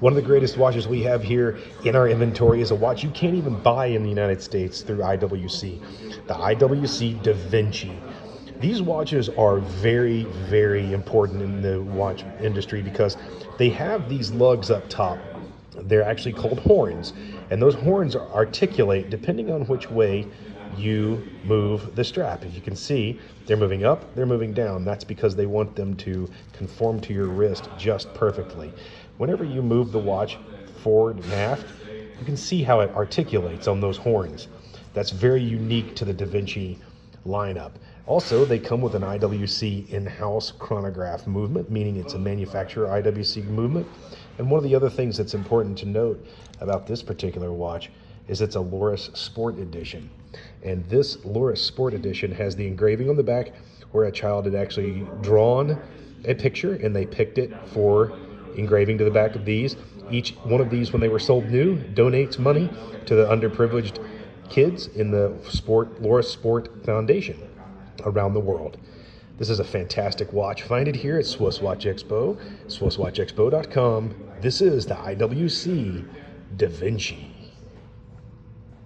One of the greatest watches we have here in our inventory is a watch you can't even buy in the United States through IWC, the IWC Da Vinci. These watches are very, very important in the watch industry because they have these lugs up top. They're actually called horns, and those horns articulate depending on which way you move the strap. As you can see, they're moving up, they're moving down. That's because they want them to conform to your wrist just perfectly. Whenever you move the watch forward and aft, you can see how it articulates on those horns. That's very unique to the Da Vinci lineup. Also, they come with an IWC in-house chronograph movement, meaning it's a manufacturer IWC movement. And one of the other things that's important to note about this particular watch is it's a Loris Sport Edition. And this Loris Sport Edition has the engraving on the back where a child had actually drawn a picture and they picked it for engraving to the back of these. Each one of these, when they were sold new, donates money to the underprivileged kids in the Loris Sport Foundation around the world. This is a fantastic watch. Find it here at SwissWatchExpo, SwissWatchExpo.com. This is the IWC Da Vinci.